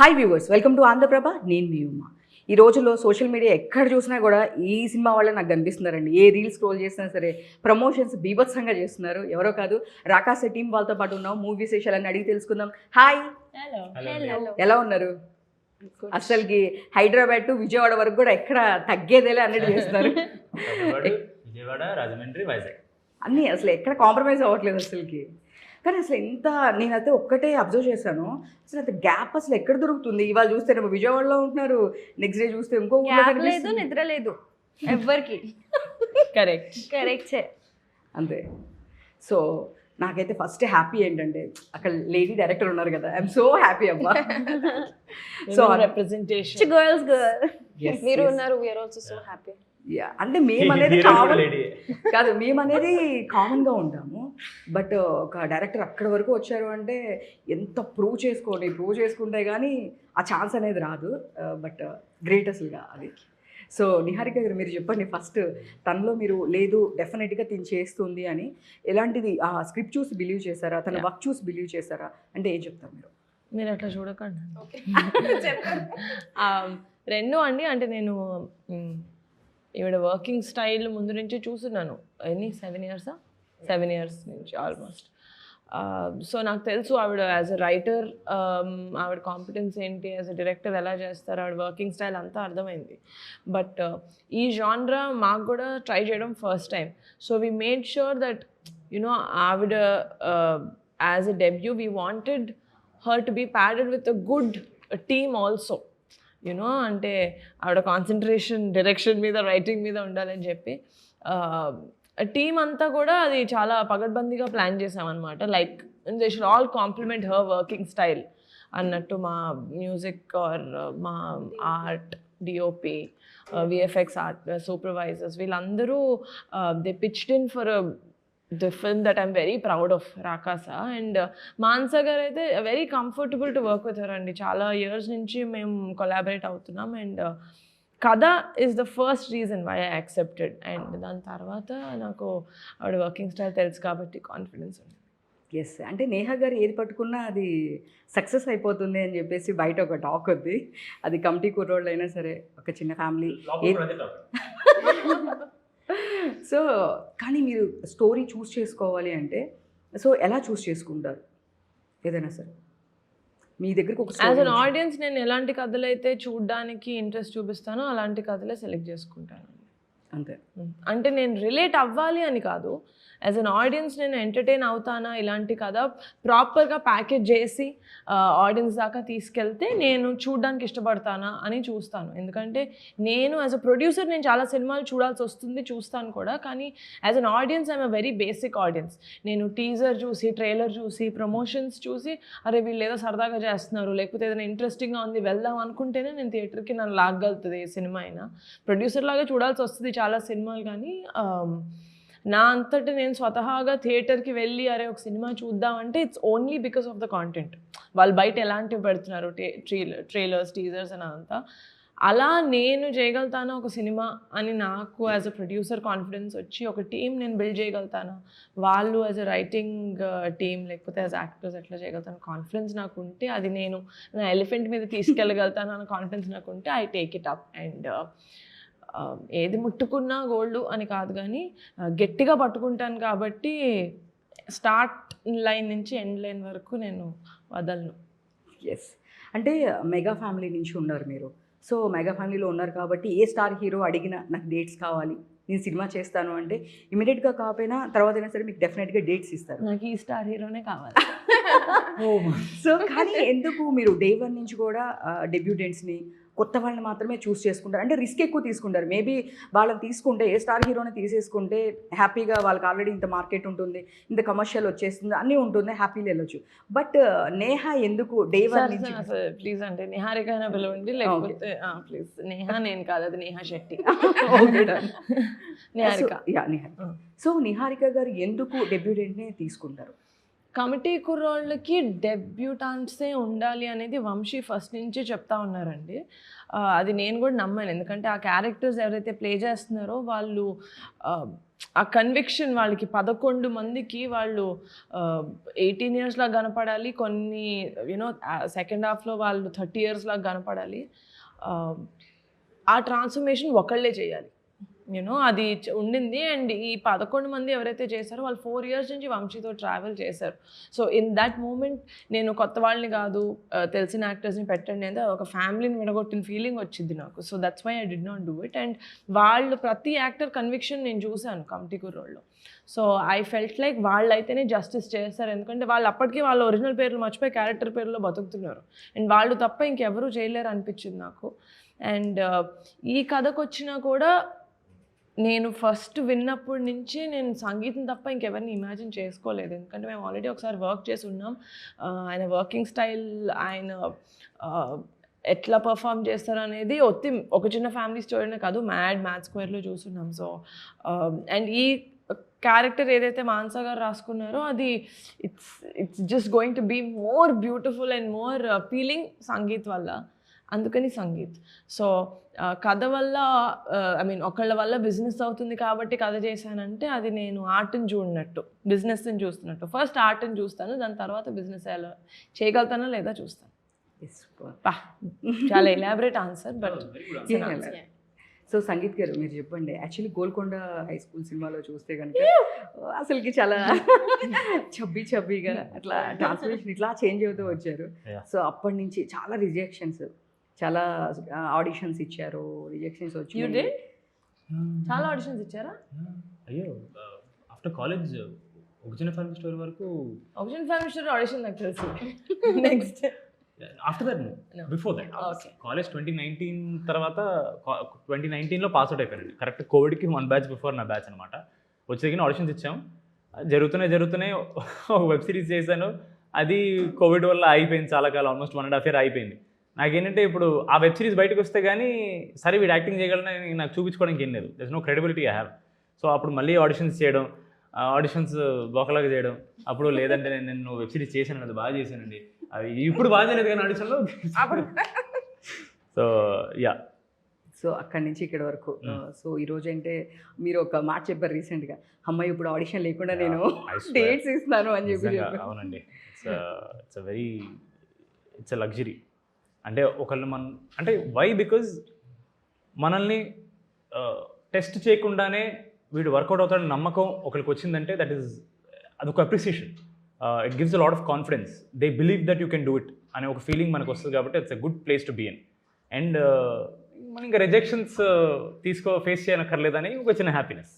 Hi viewers, welcome to Andhra Prabha. నేను మీ ఉమా. ఈ రోజుల్లో సోషల్ మీడియా ఎక్కడ చూసినా కూడా ఈ సినిమా వాళ్ళే నాకు కనిపిస్తున్నారండి. ఏ రీల్ స్క్రోల్ చేసినా సరే ప్రమోషన్స్ బీభత్సంగా చేస్తున్నారు. ఎవరో కాదు, రాకాస టీం వాళ్ళతో పాటు ఉన్నాం. మూవీ విశేషాలన్నీ అడిగి తెలుసుకుందాం. హాయ్, ఎలా ఉన్నారు? అసలుకి హైదరాబాద్ టు విజయవాడ వరకు కూడా ఎక్కడ తగ్గేదేలే అన్నట్టు చేస్తున్నారు. విజయవాడ, రాజమండ్రి, వైజాగ్ అన్నీ అసలు ఎక్కడ కాంప్రమైజ్ అవ్వట్లేదు అసలుకి. కానీ అసలు ఎంత నేనైతే ఒక్కటే అబ్జర్వ్ చేశాను, అసలు అంత గ్యాప్ అసలు ఎక్కడ దొరుకుతుంది? ఇవాళ చూస్తే విజయవాడలో ఉంటున్నారు, నెక్స్ట్ డే చూస్తే ఇంకో లేదు, నిద్ర లేదు ఎవ్వరికి. కరెక్ట్ అంతే. సో నాకైతే ఫస్ట్ హ్యాపీ ఏంటంటే అక్కడ లేడీ డైరెక్టర్ ఉన్నారు కదా, ఐఎమ్ సో హ్యాపీ అమ్మా. సో రిప్రజెంటేషన్ గర్ల్స్ మీరు ఉన్నారు, వీఆర్ ఆల్సో సో హ్యాపీ. అంటే మేము అనేది కామన్ కాదు, మేము అనేది కామన్గా ఉంటాము. బట్ ఒక డైరెక్టర్ అక్కడి వరకు వచ్చారు అంటే ఎంత ప్రూవ్ చేసుకుంటే కానీ ఆ ఛాన్స్ అనేది రాదు. బట్ గ్రేట్ అసలుగా అది. సో నిహారిక గారు, మీరు చెప్పండి ఫస్ట్, తనలో మీరు లేదు డెఫినెట్గా తిని చేస్తుంది అని ఎలాంటిది? ఆ స్క్రిప్ట్ చూసి బిలీవ్ చేశారా, తన వర్క్ చూసి బిలీవ్ చేశారా అంటే ఏం చెప్తారు మీరు? మీరు అట్లా చూడకండి. రెండు అండి, అంటే నేను ఈవిడ వర్కింగ్ స్టైల్ ముందు నుంచి చూస్తున్నాను. ఎన్ని 7 years నుంచి ఆల్మోస్ట్. సో నాకు తెలుసు ఆవిడ యాజ్ అ రైటర్ ఆవిడ కాంపిటెన్స్ ఏంటి, యాజ్ అ డైరెక్టర్ ఎలా చేస్తారు, ఆవిడ వర్కింగ్ స్టైల్ అంతా అర్థమైంది. బట్ ఈ జాన్రా మాకు కూడా ట్రై చేయడం first time. So we made sure that you know ఆవిడ as a debut we wanted her to be padded with a good team also. You know అంటే ఆవిడ కాన్సన్ట్రేషన్ డైరెక్షన్ మీద, రైటింగ్ మీద ఉండాలని చెప్పి టీమ్ అంతా కూడా అది చాలా పగడ్బందీగా ప్లాన్ చేసామన్నమాట. Like they should all complement her working style అన్నట్టు. మా మ్యూజిక్ ఆర్ మా art, DOP, VFX art supervisors, వీళ్ళందరూ they pitched in for the film that I'm very proud of, Rakasa. And Mansa garu aithe very comfortable to work with her andi. Chala years nunchi mem collaborate avutunnam, and kada is the first reason why I accepted. And dan tarvata naku avada working style telusu kabatti confidence undi. Yes, అంటే నేహా గారు ఏది పట్టుకున్నా అది success అయిపోతుంది అని చెప్పేసి బయట ఒక టాక్ ఉంది. అది కమిటీ కుర్రోళ్ళు అయినా సరే, ఒక చిన్న ఫ్యామిలీ. సో కానీ మీరు స్టోరీ చూస్ చేసుకోవాలి అంటే సో ఎలా చూస్ చేసుకుంటారు ఏదైనా సరే మీ దగ్గరకు? ఒక యాజ్ అన్ ఆడియన్స్ నేను ఎలాంటి కథలు అయితే చూడడానికి ఇంట్రెస్ట్ చూపిస్తానో అలాంటి కథలే సెలెక్ట్ చేసుకుంటాను. అంతే. అంటే నేను రిలేట్ అవ్వాలి అని కాదు, యాజ్ అన్ ఆడియన్స్ నేను ఎంటర్టైన్ అవుతానా, ఇలాంటి కథ ప్రాపర్గా ప్యాకేజ్ చేసి ఆడియన్స్ దాకా తీసుకెళ్తే నేను చూడడానికి ఇష్టపడతానా అని చూస్తాను. ఎందుకంటే నేను యాజ్ అ ప్రొడ్యూసర్ నేను చాలా సినిమాలు చూడాల్సి వస్తుంది, చూస్తాను కూడా. కానీ as an audience I'm a very basic audience. నేను టీజర్ చూసి, ట్రైలర్ చూసి, ప్రమోషన్స్ చూసి, అరే వీళ్ళు ఏదో సరదాగా చేస్తున్నారు, లేకపోతే ఏదైనా ఇంట్రెస్టింగ్గా ఉంది వెళ్దాం అనుకుంటేనే నేను థియేటర్కి నన్ను లాగలుగుతుంది ఏ సినిమా అయినా. ప్రొడ్యూసర్ లాగా చూడాల్సి వస్తుంది చాలా సినిమాలు, కానీ నా అంతటి నేను స్వతహాగా థియేటర్కి వెళ్ళి అరే ఒక సినిమా చూద్దామంటే it's only because of the content. వాళ్ళు బయట ఎలాంటివి పెడుతున్నారు, ట్రైలర్స్, టీజర్స్ అని అంతా. అలా నేను చేయగలుగుతానా ఒక సినిమా అని నాకు యాజ్ అ ప్రొడ్యూసర్ కాన్ఫిడెన్స్ వచ్చి ఒక టీం నేను బిల్డ్ చేయగలుగుతానా, వాళ్ళు యాజ్ అ రైటింగ్ టీం లేకపోతే యాజ్ యాక్టర్స్ ఎట్లా చేయగలుగుతాను కాన్ఫిడెన్స్ నాకు ఉంటే, అది నేను నా ఎలిఫెంట్ మీద తీసుకెళ్ళగలుగుతాను అన్న కాన్ఫిడెన్స్ నాకు ఉంటే I take it up. And ఏది ముట్టుకున్నా గోల్డ్ అని కాదు, కానీ గట్టిగా పట్టుకుంటాను కాబట్టి స్టార్ట్ లైన్ నుంచి ఎండ్ లైన్ వరకు నేను వదలను. ఎస్, అంటే మెగా ఫ్యామిలీ నుంచి ఉన్నారు మీరు. సో మెగా ఫ్యామిలీలో ఉన్నారు కాబట్టి ఏ స్టార్ హీరో అడిగినా నాకు డేట్స్ కావాలి, నేను సినిమా చేస్తాను అంటే ఇమీడియట్గా కాకపోయినా తర్వాత అయినా సరే మీకు డెఫినెట్గా డేట్స్ ఇస్తారు. నాకు ఈ స్టార్ హీరోనే కావాలి. సో కానీ ఎందుకు మీరు డే 1 నుంచి కూడా డెబ్యూటెంట్స్ని, కొత్త వాళ్ళని మాత్రమే చూస్ చేసుకుంటారు? అంటే రిస్క్ ఎక్కువ తీసుకుంటారు. మేబీ వాళ్ళని తీసుకుంటే ఏ స్టార్ హీరోని తీసేసుకుంటే హ్యాపీగా వాళ్ళకి ఆల్రెడీ ఇంత మార్కెట్ ఉంటుంది, ఇంత కమర్షియల్ వచ్చేస్తుంది, అన్నీ ఉంటుంది, హ్యాపీగా వెళ్ళొచ్చు. బట్ నేహా ఎందుకు డే 1 నుంచి? ప్లీజ్ అంటే నిహారికైనా పిలవండి, లేకపోతే ప్లీజ్ నేహా నేను కాదు, అది నేహా శెట్టి. నిహారిక. సో నిహారిక గారు ఎందుకు డెబ్యూటెంట్ని తీసుకుంటారు? కమిటీ కుర్రోళ్ళకి డెబ్యూటాంట్సే ఉండాలి అనేది వంశీ ఫస్ట్ నుంచి చెప్తా ఉన్నారండి. అది నేను కూడా నమ్మాను. ఎందుకంటే ఆ క్యారెక్టర్స్ ఎవరైతే ప్లే చేస్తున్నారో వాళ్ళు ఆ కన్విక్షన్ వాళ్ళకి 11 మందికి వాళ్ళు 18 years లాగా కనపడాలి, కొన్ని యూనో సెకండ్ హాఫ్లో వాళ్ళు 30 years లాగా కనపడాలి. ఆ ట్రాన్స్ఫర్మేషన్ ఒకళ్ళే చేయాలి, యూనో అది ఉండింది. అండ్ ఈ 11 మంది ఎవరైతే చేశారో వాళ్ళు 4 years నుంచి వంశీతో ట్రావెల్ చేశారు. సో ఇన్ దట్ మూమెంట్ నేను కొత్త వాళ్ళని కాదు, తెలిసిన యాక్టర్స్ని పెట్టండి అంటే ఒక ఫ్యామిలీని విడగొట్టిన ఫీలింగ్ వచ్చింది నాకు. So that's why I did not do it. And వాళ్ళు ప్రతి యాక్టర్ కన్విక్షన్ నేను చూశాను కమిటీ కుర్రోళ్ళలో. సో ఐ ఫెల్ట్ లైక్ వాళ్ళు అయితేనే జస్టిస్ చేస్తారు, ఎందుకంటే వాళ్ళు అప్పటికీ వాళ్ళ ఒరిజినల్ పేర్లు మర్చిపోయి క్యారెక్టర్ పేర్లో బతుకుతున్నారు. అండ్ వాళ్ళు తప్ప ఇంకెవరూ చేయలేరు అనిపించింది నాకు. అండ్ ఈ కథకు వచ్చినా కూడా నేను ఫస్ట్ విన్నప్పటి నుంచి నేను సంగీతం తప్ప ఇంకెవరిని ఇమాజిన్ చేసుకోలేదు, ఎందుకంటే మేము ఆల్రెడీ ఒకసారి వర్క్ చేసి ఉన్నాం. ఆయన వర్కింగ్ స్టైల్, ఆయన ఎట్లా పర్ఫామ్ చేస్తారు అనేది ఒక చిన్న ఫ్యామిలీ స్టోరీనే కాదు, మ్యాథ్ స్క్వేర్లో చూస్తున్నాం. సో అండ్ ఈ క్యారెక్టర్ ఏదైతే మానస గారు రాసుకున్నారో అది it's just going to be more beautiful and more appealing Sangeeth వల్ల. అందుకని సంగీత్. సో కథ వల్ల ఐ మీన్ ఒకళ్ళ వల్ల బిజినెస్ అవుతుంది కాబట్టి కథ చేశానంటే అది నేను ఆర్ట్ని చూడనట్టు, బిజినెస్ని చూస్తున్నట్టు. ఫస్ట్ ఆర్ట్ని చూస్తాను, దాని తర్వాత బిజినెస్ ఎలా చేయగలుగుతానో లేదా చూస్తాను. చాలా elaborate answer, but so sangeet గారు మీరు చెప్పండి, యాక్చువల్లీ గోల్కొండ హై స్కూల్ సినిమాలో చూస్తే కనుక అసలుకి చాలా చబ్బీగా అట్లా ట్రాన్స్ఫర్మేషన్ ఇట్లా చేంజ్ అవుతూ వచ్చారు. సో అప్పటి నుంచి చాలా రిజెక్షన్స్, చాలా ఆడిషన్స్ ఇచ్చారు, రిజెక్షన్స్ వచ్చి చాలా ఆడిషన్స్ ఇచ్చారా? అయ్యో ఆఫ్టర్ కాలేజ్ ఒక చిన్న ఫ్యామిలీ స్టోరీ వరకు, ఒక చిన్న ఫ్యామిలీ స్టోరీ ఆడిషన్ నాకు తెలుసు. Next after that before that college 2019 తర్వాత 2019లో పాస్ అవుట్ అయిపోయాను. కరెక్ట్ కోవిడ్కి 1 batch బిఫోర్ నా బ్యాచ్ అనమాట. వచ్చేదిగిన ఆడిషన్స్ ఇచ్చాం, జరుగుతూనే ఒక వెబ్ సిరీస్ చేశాను. అది కోవిడ్ వల్ల అయిపోయింది చాలా కాలం, ఆల్మోస్ట్ 1.5 year అయిపోయింది. నాకేంటంటే ఇప్పుడు ఆ వెబ్ సిరీస్ బయటకు వస్తే కానీ సరే వీడు యాక్టింగ్ చేయగలనని నాకు చూపించుకోవడానికి ఏం లేదు, there's no credibility I have. So అప్పుడు మళ్ళీ ఆడిషన్స్ చేయడం, ఆడిషన్స్ బోకలాగా చేయడం, అప్పుడు లేదంటే నేను వెబ్ సిరీస్ చేశాను, అది బాగా చేశానండి, అవి ఇప్పుడు బాగా చేయలేదు కానీ ఆడిషన్లో. సో యా, సో అక్కడి నుంచి ఇక్కడ వరకు. సో ఈరోజు అంటే మీరు ఒక మాట చెప్పారు రీసెంట్గా, అమ్మాయి ఇప్పుడు ఆడిషన్ లేకుండా నేను డేట్స్ ఇస్తాను అని చెప్పి. అవునండి, ఇట్స్ అ లగ్జరీ. అంటే ఒకళ్ళు అంటే వై, బికాజ్ మనల్ని టెస్ట్ చేయకుండానే వీడు వర్కౌట్ అవుతాడని నమ్మకం ఒకరికి వచ్చిందంటే అదొక appreciation. It gives a lot of confidence. They believe that you can do it అనే ఒక ఫీలింగ్ మనకు వస్తుంది కాబట్టి it's a good place to be in. And మనం ఇంకా రిజెక్షన్స్ ఫేస్ చేయనక్కర్లేదని ఒక చిన్న హ్యాపీనెస్.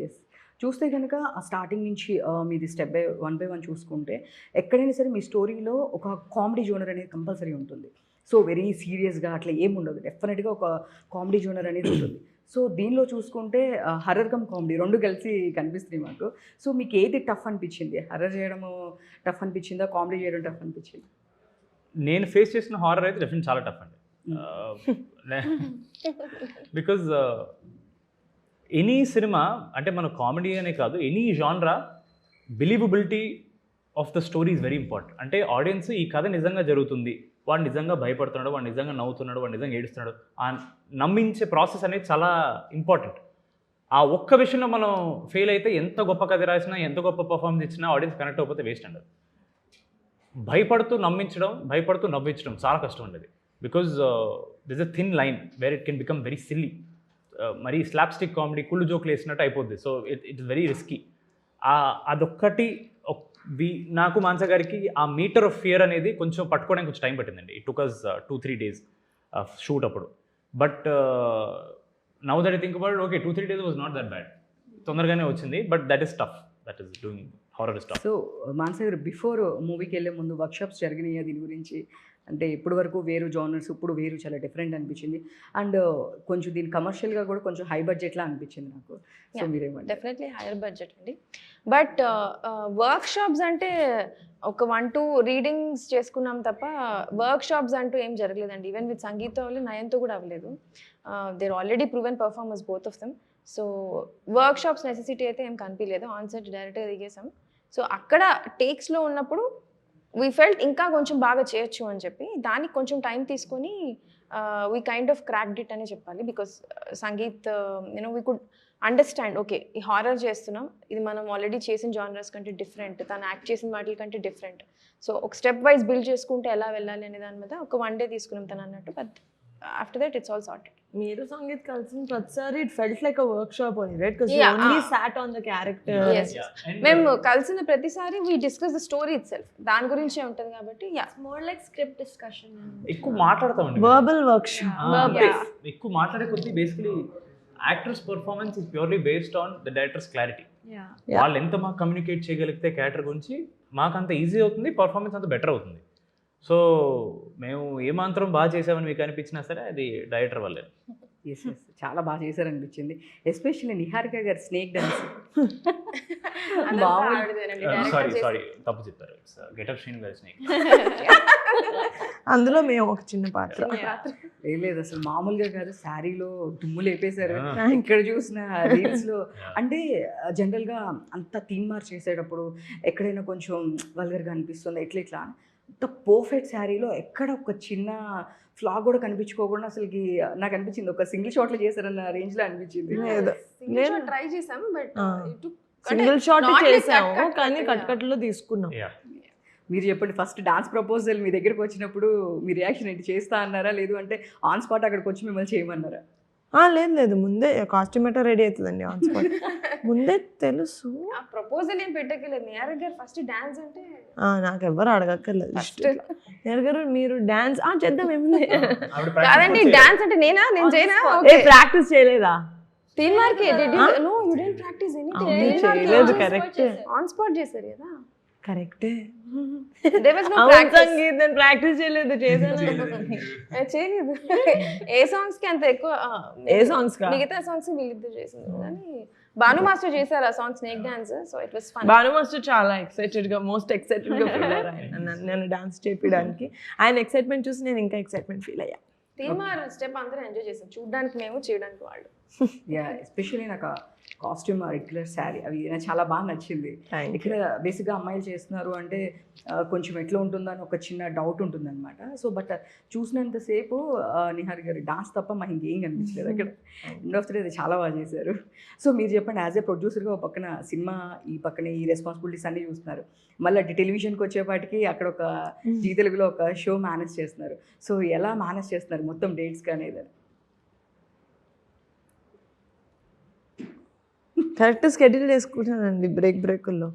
ఎస్ చూస్తే కనుక ఆ స్టార్టింగ్ నుంచి మీది స్టెప్ బై వన్ చూసుకుంటే ఎక్కడైనా సరే మీ స్టోరీలో ఒక కామెడీ జోనర్ అనేది కంపల్సరీ ఉంటుంది. సో వెరీ సీరియస్గా అట్లా ఏముండదు, డెఫినెట్గా ఒక కామెడీ జోనర్ అనేది ఉంటుంది. సో దీనిలో చూసుకుంటే హర్రర్ కమ్ కామెడీ రెండు కలిసి కనిపిస్తుంది మాకు. సో మీకు ఏది టఫ్ అనిపించింది? హర్రర్ చేయడము టఫ్ అనిపించిందా, కామెడీ చేయడం టఫ్ అనిపించింది? నేను ఫేస్ చేసిన హారర్ అయితే డెఫినెట్ చాలా టఫ్ అండి. బికాజ్ ఎనీ సినిమా అంటే మన కామెడీ అనే కాదు, any genre believability of the story is very important. అంటే ఆడియన్స్ ఈ కథ నిజంగా జరుగుతుంది, వాడు నిజంగా భయపడుతున్నాడు, వాడు నిజంగా నవ్వుతున్నాడు, వాడు నిజంగా ఏడుస్తున్నాడు, ఆ నమ్మించే ప్రాసెస్ అనేది చాలా ఇంపార్టెంట్. ఆ ఒక్క విషయంలో మనం ఫెయిల్ అయితే ఎంత గొప్ప కథ రాసినా, ఎంత గొప్ప పర్ఫార్మెన్స్ ఇచ్చినా ఆడియన్స్ కనెక్ట్ అయిపోతే వేస్ట్ అండి. భయపడుతూ నమ్మించడం, భయపడుతూ నవ్వించడం చాలా కష్టం ఉండేది. Because this a thin line wear it can become very silly. మరీ స్లాప్స్టిక్ కామెడీ కుళ్ళు జోకులు వేసినట్టు అయిపోద్ది. So it very risky. అదొక్కటి నాకు మానస గారికి ఆ మీటర్ ఆఫ్ ఫియర్ అనేది కొంచెం పట్టుకోవడానికి కొంచెం టైం పట్టిందండి. It took us 2-3 days shoot అప్పుడు. But now that I think about, okay 2-3 days was not that bad, తొందరగానే వచ్చింది. But that is tough, that is doing horror stuff. So Manasa garu before మూవీకి వెళ్ళే ముందు వర్క్షాప్స్ జరిగినాయి దీని గురించి? అంటే ఇప్పటి వరకు వేరు జానర్స్, ఇప్పుడు వేరు, చాలా డిఫరెంట్ అనిపించింది. అండ్ కొంచెం దీని కమర్షియల్గా కూడా కొంచెం హై బడ్జెట్లా అనిపించింది నాకు. సో మీరేమంటే? డెఫినెట్లీ హైయర్ బడ్జెట్ అండి. బట్ వర్క్ షాప్స్ అంటే ఒక 1-2 రీడింగ్స్ చేసుకున్నాం తప్ప వర్క్ షాప్స్ అంటూ ఏం జరగలేదండి. ఈవెన్ విత్ సంగీత వాళ్ళు నయన్తో కూడా అవ్వలేదు. There already proven performers both of them. So workshops necessity అయితే ఏం కనిపించలేదు. ఆన్ సెట్ డైరెక్ట్గా దిగేసాం. సో అక్కడ టేక్స్లో ఉన్నప్పుడు వీ ఫెల్ట్ ఇంకా కొంచెం బాగా చేయొచ్చు అని చెప్పి దానికి కొంచెం టైం తీసుకొని we kind of cracked it అనే చెప్పాలి. Because sangeet we could understand okay ఈ హారర్ చేస్తున్నాం, ఇది మనం ఆల్రెడీ చేసిన జానర్స్ కంటే డిఫరెంట్, తను యాక్ట్ చేసిన వాటి కంటే డిఫరెంట్. సో ఒక స్టెప్ వైజ్ బిల్డ్ చేసుకుంటే ఎలా వెళ్ళాలి అనే దాని మీద ఒక 1 day తీసుకున్నాం తను అన్నట్టు. But after that it's all sorted. మీరు సంగీత్ కలిసిన ప్రతిసారి it felt like a work shop only, right? Because you Yeah, only sat on the character. Yes. మేము కలిసిన ప్రతిసారి we discuss the story it self, దాని గురించే ఉంటుంది కాబట్టి more like script discussion. ఎక్కువ మాట్లాడతామండి. Verbal work shop. ఎక్కువ మాట్లాడే కొద్దీ basically actors performance is purely based on the directors clarity. వాళ్ళు ఎంత మాకు కమ్యూనికేట్ చేయగలిగితే క్యారెక్టర్ గురించి మాకు అంత ఈజీ అవుతుంది, పర్ఫార్మెన్స్ అంత బెటర్ అవుతుంది. సో మేము ఏమాత్రం బాగా చేసామని మీకు అనిపించినా సరే అది డైరెక్టర్ వల్లే. ఎస్ చాలా బాగా చేశారనిపించింది. ఎస్పెషల్లీ నిహారిక గారి స్నేక్ డాన్స్. సారీ తప్పు చెప్పారు. ఇట్స్ గెటప్ శ్రీను గారి స్నేక్. అందులో మేము ఒక చిన్న పాత్ర. లేదు అసలు మామూలుగా కాదు, శారీలో దుమ్ము లేపేశారు. ఇక్కడ చూసిన రీల్స్లో అంటే జనరల్గా అంత థీమ్ మార్చ్ చేసేటప్పుడు ఎక్కడైనా కొంచెం వల్గర్గా అనిపిస్తుంది, ఎట్లా అంత పర్ఫెక్ట్ శారీలో ఎక్కడ ఒక చిన్న ఫ్లా కూడా కనిపించుకోకుండా అసలుకి నాకు అనిపించింది ఒక సింగిల్ షాట్లో చేశారన్న రేంజ్లో అనిపించింది. ట్రై చేసాం బట్ సింగిల్ షాట్ చేసాము కానీ కట్లో తీసుకున్నాం. మీరు చెప్పండి, ఫస్ట్ డాన్స్ ప్రపోజల్ మీ దగ్గరకు వచ్చినప్పుడు మీ రియాక్షన్ ఏంటి? చేస్తా అన్నారా, లేదు అంటే ఆన్ స్పాట్ అక్కడికి వచ్చి మిమ్మల్ని చేయమన్నారా? లేదు ముందే కాస్ట్యూమ్ ఎట్లా రెడీ అవుతుందండి ఆన్ స్పాట్. ముందే తెలుసు. ప్రపోజల్ ఏం పెట్టకలేదు. నిహారిక గారు ఫస్ట్ డాన్స్ అంటే నాకు ఎవరు అడగక్కర్లేదు. నిహారిక గారు మీరు డాన్స్ చేద్దాం ఏముంది. కాదండి డాన్స్ అంటే నేను చేయనా? ప్రాక్టీస్ చేయలేదా? థీమ్ మార్క్ no you didn't practice anything. చేయలేదు. కరెక్ట్. ఆన్ స్పాట్ చేశారు కదా. కరెక్టే. There was no practice. Sangeet నేను ప్రాక్టీస్ చేయలేదు. చేయలేదు. ఏ సాంగ్స్ కి అంత ఎక్కువ ఏ సాంగ్స్ కా మిగతా సాంగ్స్ వీళ్ళిద్దరు చేసింది కానీ భాను మాస్టర్ చేశారు ఆ song snake dance. So it was fun. Bhanu master చాలా ఎక్సైటెడ్ గా మోస్ట్ ఎక్సైటెడ్ గా ఫీల్ అయ్యారు నన్ను డాన్స్ చేయడానికి. ఆయన ఎక్సైట్మెంట్ చూసి నేను ఇంకా ఎక్సైట్మెంట్ ఫీల్ అయ్యా. థీమ్ ఆర్ స్టెప్ అందరూ ఎంజాయ్ చేశారు, చూడడానికి మేము, చేయడానికి వాళ్ళు. ఎస్పెషల్లీ నాకు కాస్ట్యూమ్ రెగ్యులర్ శారీ అవి నాకు చాలా బాగా నచ్చింది. ఇక్కడ బేసిక్గా అమ్మాయిలు చేస్తున్నారు అంటే కొంచెం ఎట్లా ఉంటుందని ఒక చిన్న డౌట్ ఉంటుందన్నమాట. సో బట్ చూసినంతసేపు నిహార్ గారు డాన్స్ తప్ప మాకు ఇంకేం కనిపించలేదు అక్కడ. ఎండ్ ఆఫ్ ద డే అది చాలా బాగా చేశారు. సో మీరు చెప్పండి, యాజ్ ఏ ప్రొడ్యూసర్గా ఒక పక్కన సినిమా, ఈ పక్కన ఈ రెస్పాన్సిబిలిటీస్ అన్నీ చూస్తున్నారు, మళ్ళీ టెలివిజన్కి వచ్చేపాటికి అక్కడ ఒక జీ తెలుగులో ఒక షో మేనేజ్ చేస్తున్నారు. సో ఎలా మేనేజ్ చేస్తున్నారు మొత్తం డేట్స్ కానీ? కరెక్ట్ స్కెడ్యూల్ చేసుకుంటానండి బ్రేకుల్లో,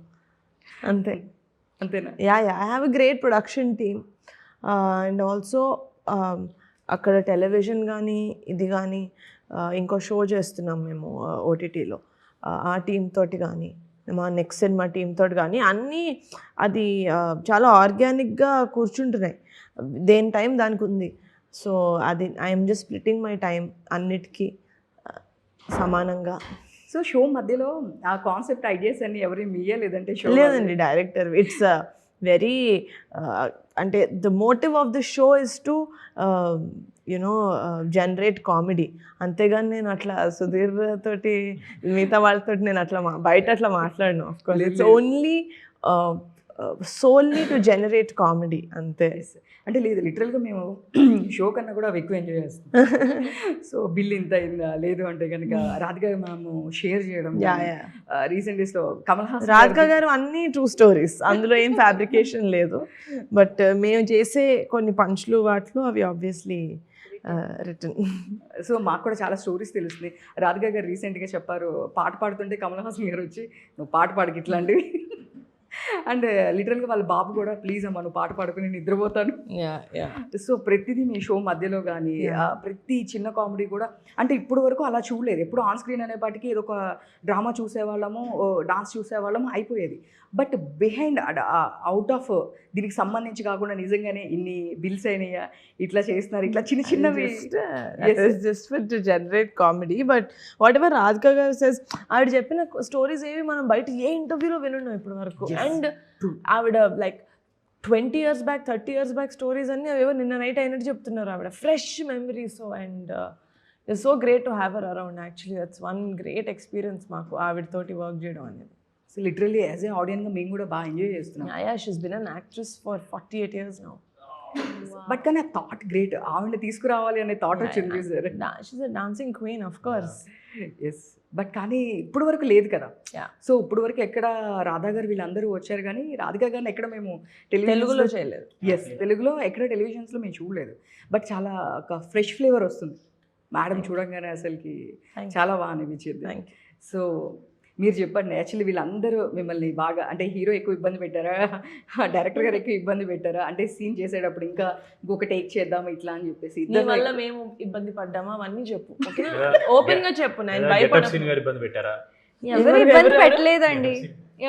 అంతేనా? I have a great production team and also అక్కడ టెలివిజన్ కానీ ఇది కానీ ఇంకో షో చేస్తున్నాం మేము ఓటీటీలో, ఆ టీమ్ తోటి కానీ మా నెక్స్ట్ సినిమా టీమ్ తోటి కానీ అన్నీ అది చాలా ఆర్గానిక్గా కూర్చుంటున్నాయి. దేని టైం దానికి ఉంది. సో అది I'm just splitting my time అన్నిటికీ సమానంగా. సో షో మధ్యలో ఆ కాన్సెప్ట్ ఐడియాస్ అన్ని ఎవరు మీయే లేదంటే షో? లేదండి, డైరెక్టర్. ఇట్స్ వెరీ అంటే the motive of the show is to generate comedy. అంతేగాని నేను అట్లా సుధీర్ తోటి మిగతా వాళ్ళతో నేను అట్లా బయట అట్లా మాట్లాడను. Of course it's only solely to generate comedy అంతే. అంటే లేదు, లిటరల్గా మేము షో కన్నా కూడా అవి ఎక్కువ ఎంజాయ్ చేస్తాం. సో బిల్ ఇంత అయిందా, లేదు అంటే కనుక రాధిక మేము షేర్ చేయడం. రీసెంట్ డేస్లో కమల్ హాసన్ రాధిక గారు అన్ని ట్రూ స్టోరీస్, అందులో ఏం ఫ్యాబ్రికేషన్ లేదు. బట్ మేము చేసే కొన్ని పంచ్లు వాటిలో అవి ఆబ్వియస్లీ రిటర్న్. సో మాకు కూడా చాలా స్టోరీస్ తెలుస్తుంది. రాధిక గారు రీసెంట్గా చెప్పారు, పాట పాడుతుంటే కమల్ హాసన్ గారు వచ్చి నువ్వు పాట పాడకి ఇట్లాంటివి. అండ్ లిటరల్గా వాళ్ళ బాబు కూడా ప్లీజ్ అమ్మా నువ్వు పాట పాడుకుని నిద్రపోతాను. సో ప్రతిదీ మీ షో మధ్యలో కానీ ప్రతి చిన్న కామెడీ కూడా అంటే ఇప్పుడు వరకు అలా చూడలేదు. ఎప్పుడు ఆన్ స్క్రీన్ అనేపాటికి ఏదో ఒక డ్రామా చూసేవాళ్ళము, డాన్స్ చూసేవాళ్ళము అయిపోయేది. బట్ బిహైండ్ అవుట్ ఆఫ్ దీనికి సంబంధించి కాకుండా నిజంగానే ఇన్ని బిల్స్ అయినాయా, ఇట్లా చేస్తున్నారు, ఇట్లా చిన్న చిన్నవి just for to generate comedy. But what ever Radhika గారు సెస్, ఆవిడ చెప్పిన స్టోరీస్ ఏవి మనం బయట ఏ ఇంటర్వ్యూలో వినున్నాం ఇప్పటి వరకు. అండ్ ఆవిడ like 20 years back 30 years back stories అన్నీ అవేవో నిన్న నైట్ అయినట్టు చెప్తున్నారు. ఆవిడ fresh memories. And it's so great to have her around. Actually that's one great experience మాకు ఆవిడతోటి వర్క్ చేయడం అనేది. సో లిటరల్లీ యాజ్ ఏ ఆడియన్గా మేము కూడా బాగా ఎంజాయ్ చేస్తున్నాం. Yeah, she's been an actress for 48 years now. But కానీ ఆ థాట్ గ్రేట్, ఆవిడ తీసుకురావాలి అనే థాట్ వచ్చింది sir. She's a dancing queen, of course. Yes, but కానీ ఇప్పుడు వరకు లేదు కదా. Yeah. సో ఇప్పుడు వరకు ఎక్కడ రాధా గారు వీళ్ళందరూ వచ్చారు కానీ రాధిక గారిని ఎక్కడ మేము తెలుగులో చేయలేదు. ఎస్, తెలుగులో ఎక్కడ టెలివిజన్స్లో మేము చూడలేదు. బట్ చాలా ఒక ఫ్రెష్ ఫ్లేవర్ వస్తుంది మేడం చూడంగానే, అసలుకి Thank you. చాలా బాగా అనిపించింది. Thank you. సో మీరు చెప్పండి, యాక్చువల్లీ వీళ్ళందరూ మిమ్మల్ని బాగా అంటే హీరో ఎక్కువ ఇబ్బంది పెట్టారా, డైరెక్టర్ గారు ఎక్కువ ఇబ్బంది పెట్టారా, అంటే సీన్ చేసేటప్పుడు ఇంకా ఇంకొక టేక్ చేద్దాం ఇట్లా అని చెప్పేసి నీ ఇద్దరు వల్ల మేము ఇబ్బంది పడ్డామా అవన్నీ చెప్పు, ఓకేనా? ఓపెన్ గా చెప్పు. నేను గెటప్ సీన్ గారు ఇబ్బంది పెట్టారా? ఎవరు ఇబ్బంది పెట్టలేదండి,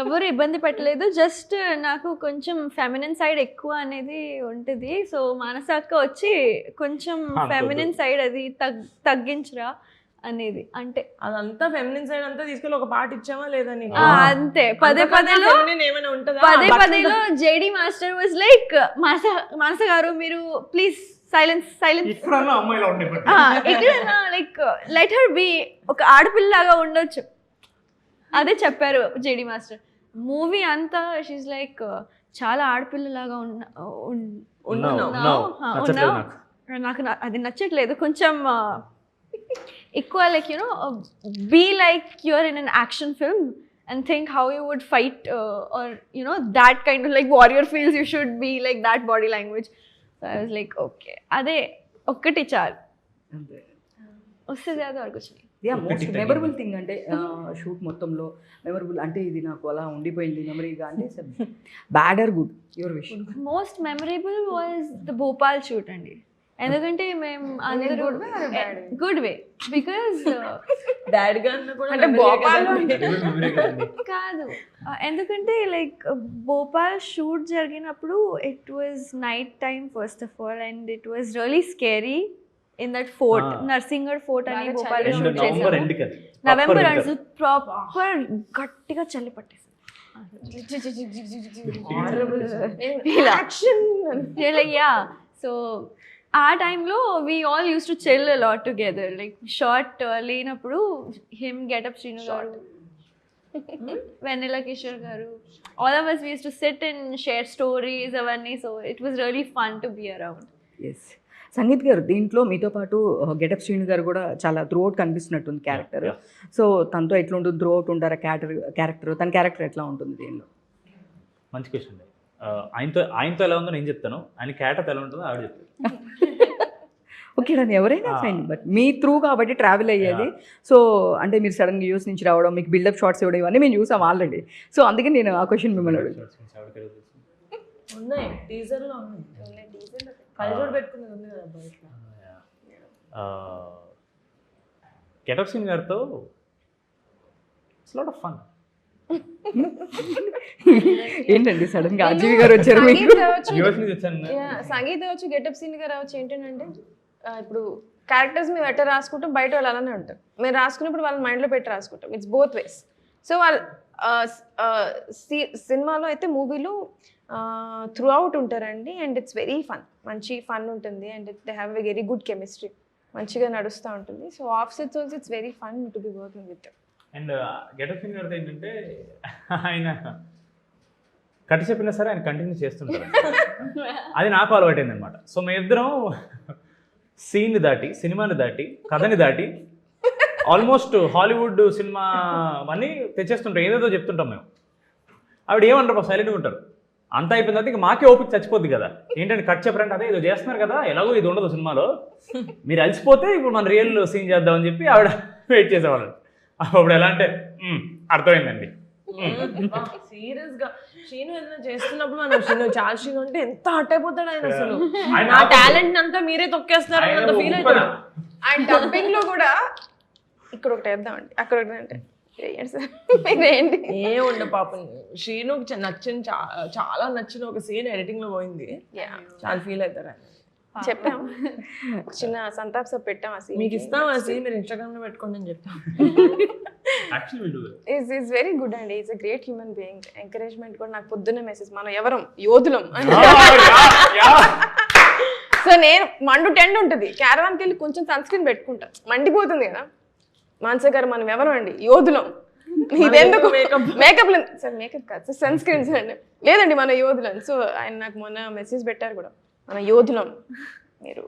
ఎవరు ఇబ్బంది పెట్టలేదు. జస్ట్ నాకు కొంచెం ఫెమినిన్ సైడ్ ఎక్కువ అనేది ఉంటుంది. సో మానసక్క వచ్చి కొంచెం ఫెమినిన్ సైడ్ అది తగ్గించరా అనేది, అంటే అదంతా ఫెమినిన్ సైడ్ అంతా తీసుకెళ్ళి ఒక పాట ఇచ్చామా లేదా నీకు? అంతే. పదే పదేలో ఏమైనా ఉంటుందా? పదే పదేలో జేడి మాస్టర్ వాజ్ లైక్, మానస గారు మీరు ప్లీజ్ సైలెన్స్ సైలెన్స్, ఇప్పుడన్నా అమ్మాయిలా ఉండే ఇక్కడ లైక్ లెట్ హర్ బి, ఒక ఆడపిల్లలాగా ఉండొచ్చు, అదే చెప్పారు జేడి మాస్టర్. మూవీ అంతా షీస్ లైక్ చాలా ఆడపిల్లలాగా నాకు అది నచ్చట్లేదు. కొంచెం ఎక్కువ like you know be like you're in an action film and think how you would fight or you know that kind of like warrior feels, you should be like that body language. So I was like okay ade okkati chalu అంతే. వస్తుంది అది వరకు yeah, most memorable thing అంటే shoot మొత్తంలో memorable అంటే ఇది నాకు అలా ఉండిపోయింది మెమరీగా అంటే bad or good your wish. Most memorable was the Bhopal shoot అండి. ఎందుకంటే మేము అందరూ గుడ్ వే, బికాజ్ డాడ్ గారిని కూడా అంటే భోపాల్ కాదు, ఎందుకంటే లైక్ భోపాల్ షూట్ జరిగినప్పుడు it was night time first of all and it was really scary in that fort, Narsinghgarh fort అని భోపాల్ షూట్ చేసాము. నవంబర్ అసలు ప్రాపర్ గట్టిగా చలి పట్టేసి యా. సో ఆ టైంలో we all use to chill a lot together, like shot లేనప్పుడు him Getup Srinu garu, Vennela Kishore garu, all of us we used to sit and share stories అవన్నీ. So it was really fun to be around. Yes, Sangeeth గారు దీంట్లో మీతో పాటు getup Srinu గారు కూడా చాలా throughout కనిపిస్తున్నట్టుంది character. So తనతో ఎట్లా ఉంటుంది, త్రూఅవుట్ ఉంటారా క్యారెక్టర్, తన క్యారెక్టర్ ఎట్లా ఉంటుంది దీనిలో? మంచి క్వశ్చన్. ఆయనతో ఎలా ఉందో నేను చెప్తాను, ఆయన క్యారెక్టర్ ఎలా ఉంటుందో ఆవిడ చెప్తాను. ఓకే, నన్ను ఎవరైనా ఫైన్, బట్ మీ త్రూ కాబట్టి ట్రావెల్ అయ్యేది. సో అంటే మీరు సడన్గా యూస్ నుంచి రావడం, మీకు బిల్డప్ షాట్స్ ఇవ్వడం, ఇవన్నీ మేము చూసాం ఆల్రెడీ. సో అందుకే నేను ఆ క్వశ్చన్ మిమ్మల్ని అడుగుతాను. ఉన్నాయి టీజర్ లో ఉన్నాయి, కళ్ళజోడు పెట్టుకున్నది ఉంది కదా బయట. గెటప్ సీన్ గారితో ఇట్స్ లాట్ ఆఫ్ ఫన్. ఏంటండి సడన్ గా అజీవి గారు వచ్చారు మీకు? సంగీత వచ్చి గెటప్ సీన్ గా రావచ్చు. ఏంటంటే ఇప్పుడు క్యారెక్టర్స్ మేము ఎట్లా రాసుకుంటాం, బయట వాళ్ళు అలానే ఉంటారు. మేము రాసుకున్నప్పుడు వాళ్ళ మైండ్లో పెట్టి రాసుకుంటాం. It's both ways. సో వాళ్ళు సినిమాలో అయితే మూవీలో త్రూ అవుట్ ఉంటారండి. అండ్ ఇట్స్ వెరీ ఫన్, మంచి ఫన్ ఉంటుంది. And they have a very good chemistry, మంచిగా నడుస్తూ ఉంటుంది. So off sets also it's very fun to be working with. And getup Seenu గారితో ఏంటంటే ఆయన కట్టి చెప్పినా సరే ఆయన కంటిన్యూ చేస్తుంటారు. అది నాకు అలవాటైంది అనమాట. సో మేమిద్దరం సీన్ని దాటి, సినిమాని దాటి, కథని దాటి ఆల్మోస్ట్ హాలీవుడ్ సినిమా అని తెచ్చేస్తుంటాం, ఏదేదో చెప్తుంటాం మేము. ఆవిడ ఏమంటారు, సైలెంట్గా ఉంటారు. అంతా అయిపోయిన తర్వాత ఇక మాకే ఓపిక చచ్చిపోద్ది కదా, ఏంటంటే కట్ చెప్పరంటే అదే ఏదో చేస్తున్నారు కదా, ఎలాగో ఇది ఉండదు సినిమాలో, మీరు అలసిపోతే ఇప్పుడు మన రియల్ సీన్ చేద్దామని చెప్పి ఆవిడ వెయిట్ చేసేవాళ్ళు. అప్పుడు ఎలా అంటే అర్థమైందండి. సీరియస్ గా శ్రీను ఏదైనా చేస్తున్నప్పుడు మనం చాలా శ్రీను అంటే ఎంత హట్ అయిపోతాడు ఆయన. అసలు నా టాలెంట్ అంతా మీరే తొక్కేస్తారు అంత ఫీల్ అవుతాడు. ఆయన డబ్బింగ్ లో కూడా ఇక్కడ ఒకటి వేద్దామండి, అక్కడ ఒకటి అంటే ఏంటి ఏ ఉండ పాపం శ్రీనుకి నచ్చిన చాలా నచ్చిన ఒక సీన్ ఎడిటింగ్ లో పోయింది. చాలా ఫీల్ అవుతారు ఆయన. చెప్పాం, చిన్న సంతాప్ సబ్ పెట్టాం. ఆ సీన్ మీకు ఇస్తాం, ఆ సీన్ మీరు ఇన్స్టాగ్రామ్ లో పెట్టుకోండి అని చెప్తాం. ఈజ్ వెరీ గుడ్ అండి. Is a great human being. Encouragement కూడా నాకు పొద్దున్నే మెసేజ్, మనం ఎవరం యోధులం. సో నేను మండు టెండ్ ఉంటుంది, క్యారవాన్కి వెళ్ళి కొంచెం సన్ స్క్రీన్ పెట్టుకుంటా, మండిపోతుంది కదా. మానస గారు మనం ఎవరం అండి, యోధులం. ఇదెందుకు మేకప్ సార్ మేకప్ కాదు సార్ సన్ స్క్రీన్స్ అండి. లేదండి మన యోధులం. సో ఆయన నాకు మొన్న మెసేజ్ పెట్టారు కూడా, మన యోధులం మీరు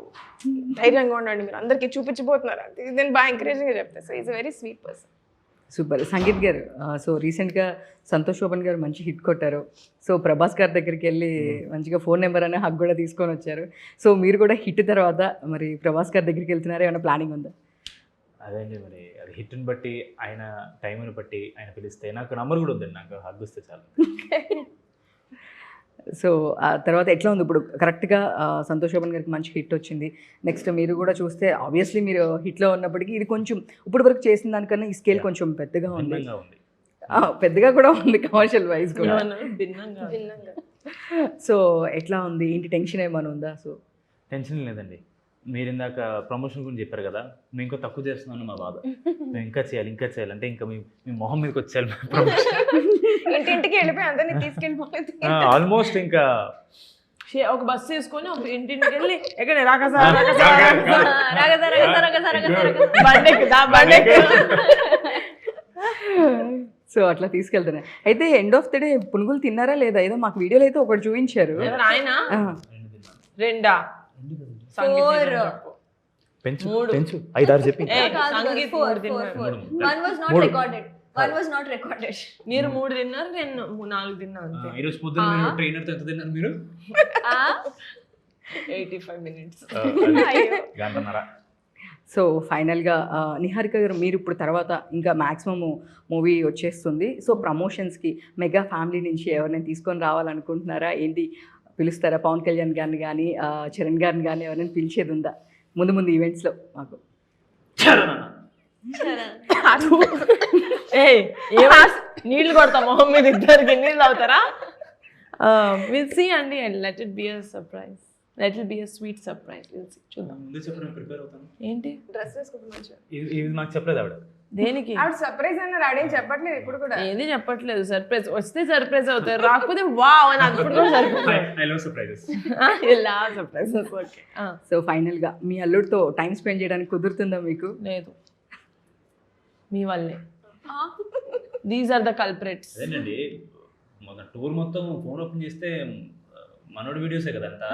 ధైర్యంగా ఉండండి, మీరు అందరికీ చూపించబోతున్నారు. నేను బాగా ఎంకరేజింగ్గా చెప్తాను. So is very sweet person. Super. Sangeet గారు, సో రీసెంట్గా సంతోష్ శోభన్ గారు మంచి హిట్ కొట్టారు. సో ప్రభాస్ గారి దగ్గరికి వెళ్ళి మంచిగా ఫోన్ నెంబర్ అనే హక్ కూడా తీసుకొని వచ్చారు. సో మీరు కూడా హిట్ తర్వాత మరి ప్రభాస్ గారి దగ్గరికి వెళ్తున్నారా, ఏమైనా ప్లానింగ్ ఉందా? అదే అండి, మరి అది హిట్ని బట్టి, ఆయన టైంని బట్టి ఆయన పిలిస్తే, నాకు నంబర్ కూడా ఉందండి, నాకు హగ్ వస్తే చాలు. సో ఆ తర్వాత ఎట్లా ఉంది ఇప్పుడు? కరెక్ట్గా సంతోష్ శోభన్ గారికి మంచి హిట్ వచ్చింది. నెక్స్ట్ మీరు కూడా చూస్తే ఆబ్వియస్లీ మీరు హిట్లో ఉన్నప్పటికీ ఇది కొంచెం ఇప్పుడు వరకు చేసిన దానికన్నా ఈ స్కేల్ కొంచెం పెద్దగా ఉంది. భిన్నంగా ఉంది. పెద్దగా కూడా ఉంది కమర్షియల్ వైజ్ కూడా. భిన్నంగా. సో ఎట్లా ఉంది, ఏంటి టెన్షన్ ఏమైనా ఉందా? సో టెన్షన్ లేదండి. మీరు ఇందాక ప్రమోషన్ గురించి చెప్పారు కదా, నేను ఇంకా తక్కువ చేస్తున్నాను మా బాధ. నేను ఇంకా చేయాలి అంటే ఇంకా మీ మొహం మీదకి వచ్చేయాలి ప్రమోషన్. ఇంటింటికి వెళ్ళిపోయి అందరినీ తీసుకెళ్ళిపోయింది. ఆల్మోస్ట్ ఇంకా ఒక బస్సు వేసుకొని ఒక ఇంటింటికి వెళ్ళి ఎక్కడ రాకసా సో అట్లా తీసుకెళ్తాను. అయితే ఎండ్ ఆఫ్ ది డే పునుగులు తిన్నారా లేదా? ఏదో మాకు వీడియోలో అయితే ఒకటి చూపించారు. ఆయన ఆ, 2 పెంచు 5-6 చెప్పి సంగీత్ 3 తిన్నారు. One was not recorded. One was not recorded. మీరు 3 తిన్నారు, నేను 4 తిన్నా అంతే. ఈరోజు పొద్దున్న మీరు ట్రైనర్తో ఎంత తిన్నారు మీరు? 85 minutes. గంటన్నర. సో ఫైనల్గా నిహారిక గారు, మీరు ఇప్పుడు తర్వాత ఇంకా మ్యాక్సిమమ్ మూవీ వచ్చేస్తుంది. సో ప్రమోషన్స్కి మెగా ఫ్యామిలీ నుంచి ఎవరైనా తీసుకొని రావాలనుకుంటున్నారా ఏంటి? పిలుస్తారా? పవన్ కళ్యాణ్ గారిని కానీ చరణ్ గారిని కానీ ఎవరైనా పిలిచేది ఉందా ముందు ఈవెంట్స్లో మాకు? నీళ్ళు కొడతా మొహం మీద, ఇద్దరికి నీళ్ళు అవుతారా? విల్ సీ అండి. Let it be a surprise. Let it be a sweet surprise. Will see. చూద్దాం. ముందే చెప్పడం ప్రిపేర్ అవుతాను. ఏంటి డ్రెస్ వేసుకుంటే మంచిగా. ఇది నాకు చెప్పలేదు ఆవిడ. దేనికి? ఆవిడ సర్ప్రైజ్ అన్నారు, ఆడేం చెప్పట్లేదు ఇప్పుడు కూడా. ఏది చెప్పట్లేదు. సర్ప్రైజ్ వస్తే సర్ప్రైజ్ అవుతారు, రాకపోతే వావ్ అని అప్పుడు కూడా సర్ప్రైజ్. I love surprises. ఇలా సర్ప్రైజెస్. ఓకే. సో ఫైనల్గా మీ అల్లుడితో టైం స్పెండ్ చేయడానికి కుదురుతుందా మీకు? లేదు, మీ వల్లే. These are the culprits. అదేనండి, మొన్న టూర్ మొత్తం ఫోన్ ఓపెన్ చేస్తే మనోడి వీడియోసే కదా అంతా.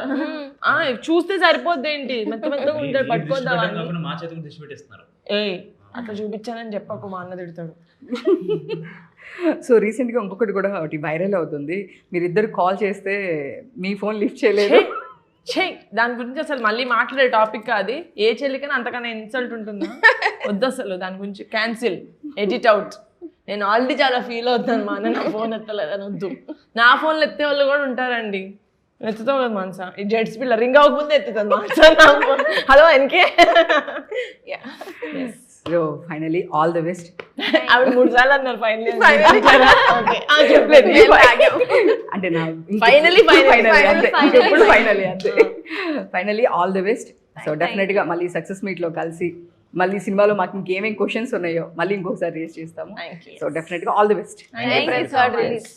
చూస్తే సరిపోద్ది ఏంటి, మెత్తగా ఉంటాడు, పట్టుకోద్దామా? మా చేతికి దిష్టి పెట్టేస్తున్నారు. అట్లా చూపించానని చెప్పకు, మా అన్న తిడతాడు. సో రీసెంట్గా ఇంకొకటి కూడా ఒకటి వైరల్ అవుతుంది. మీరిద్దరు కాల్ చేస్తే మీ ఫోన్ లిఫ్ట్ చేయలేదు. దాని గురించి అసలు మళ్ళీ మాట్లాడే టాపిక్ అది. ఏ చెల్లికైనా అంతకన్నా ఇన్సల్ట్ ఉంటుందా? వద్దు అసలు దాని గురించి. Cancel, edit out. నేను ఆల్రెడీ చాలా ఫీల్ అవుతాను, మా అన్న నా ఫోన్ ఎత్తలేదని. వద్దు. నా ఫోన్లు ఎత్తే వాళ్ళు కూడా ఉంటారండి. ఎత్తుతావు కదా మనసా, ఈ జెట్స్ పిల్ల రింగ్ అవ్వకముందే ఎత్తుతాను మనసా నా phone. Hello NK. So finally all the best. ఆవిడ 3 సార్లు అన్నారు ఫైనలీ. చెప్పలేదు అంటే నా ఫైనలీ ఎప్పుడు ఫైనలీ అంతే. Finally all the best. So డెఫినెట్గా మళ్ళీ సక్సెస్ మీట్లో కలిసి మళ్ళీ సినిమాలో మాకు ఇంకేమేం క్వశ్చన్స్ ఉన్నాయో మళ్ళీ ఇంకొకసారి రేస్ చేస్తాము. సో డెఫినెట్గా all the best. Thank you so much.